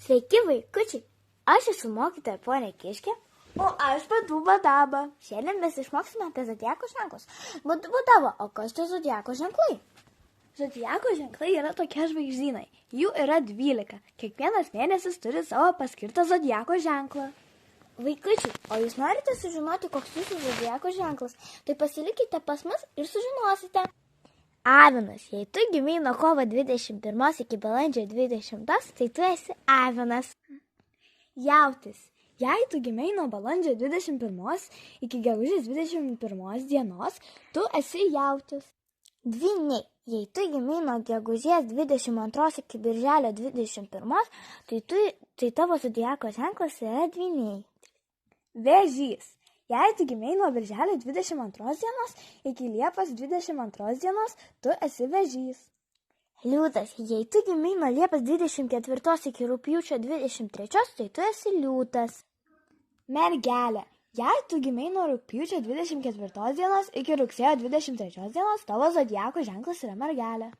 Sveiki, vaikučiai! Aš esu mokytoja ponė Kiškė, o aš Badu Badaba. Šiandien mes išmoksime apie zodiako ženklus. Badu Badaba, o kas tai zodiako ženklai? Zodiako ženklai yra tokie žvaigždynai. Jų yra 12. Kiekvienas mėnesis turi savo paskirtą zodiako ženklą. Vaikučiai, o jūs norite sužinoti, koks jūsų zodiako ženklas? Tai pasilikite pas mus ir sužinosite. Avinas, jei tu gimei nuo kovo 21 iki balandžio 20, tai tu esi avinas. Jautis, jei tu gimei nuo balandžio 21 iki gegužės 21 dienos, tu esi jautis. Dvyniai, jei tu gimei nuo gegužės 22 iki birželio 21, tai tavo zodiako ženklas yra dvyniai. Vėžys. Jei tu gimei nuo birželio 22 dienos iki liepos 22 dienos, tu esi vėžys. Liūtas. Jei tu gimei nuo liepos 24 iki rugpjūčio 23, tai tu esi liūtas. Mergelė. Jei tu gimei nuo rugpjūčio 24 dienos iki rugsėjo 23 dienos, tavo zodiako ženklas yra mergelė.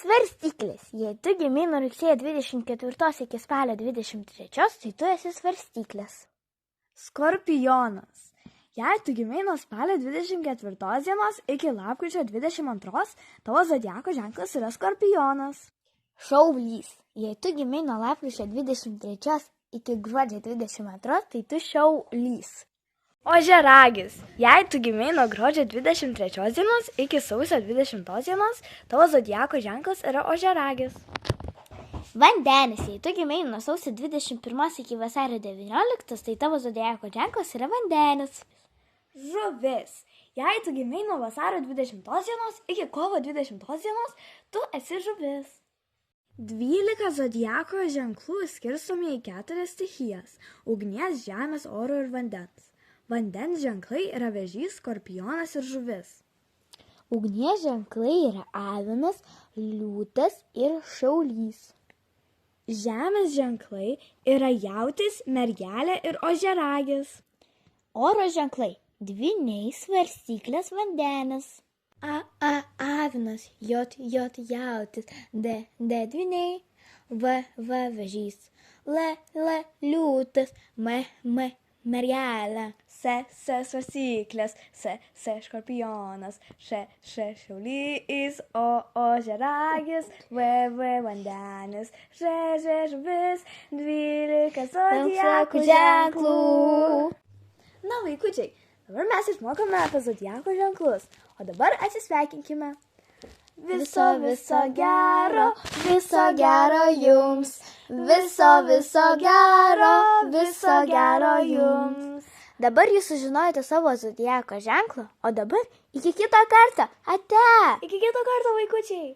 Svarstyklis. Jei tu gimei nuo rugsėjo 24 iki spalio 23, tai tu esi svarstyklis. Skorpionas. Jei tu gimei nuo spalio 24 dienos iki lapkričio 22, tavo zodiako ženklas yra skorpionas. Šaulys. Jei tu gimei nuo lapkričio 23 iki gruodžio 22, tai tu šaulys. Ožiaragis. Jei tu gimei nuo gruodžio 23 dienos iki sausio 20 dienos, tavo zodiako ženklas yra ožiaragis. Vandenis. Jei tu gimei nuo sausio 21 iki vasario 19, tai tavo zodiako ženklas yra vandenis. Žuvis. Jei tu gimei nuo vasario 20 dienos iki kovo 20 dienos, tu esi žuvis. 12 zodiako ženklų skirstomi į 4 stichijas – ugnies, žemės, oro ir vandens. Vandens ženklai yra vėžys, skorpionas ir žuvis. Ugnies ženklai yra avinas, liūtas ir šaulys. Žemės ženklai yra jautis, mergelė ir ožiaragis. Oro ženklai – dvyniai, svarstyklės, vandenis. Avinas, J jautis, D dvyniai, V vėžys, L liūtas, M mergelė, S svarstyklės, S skorpionas, Š šaulys, O ožiaragis, V vandenis, Ž žuvis, 12 zodiako ženklų. Na, vaikučiai, dabar mes išmokome apie zodiako ženklus, o dabar atsisveikinkime. Viso gero jums. Viso gero jums. Dabar jūs sužinojote savo zodiako ženklą, o dabar iki kito karto. Ate! Iki kito karto, vaikučiai.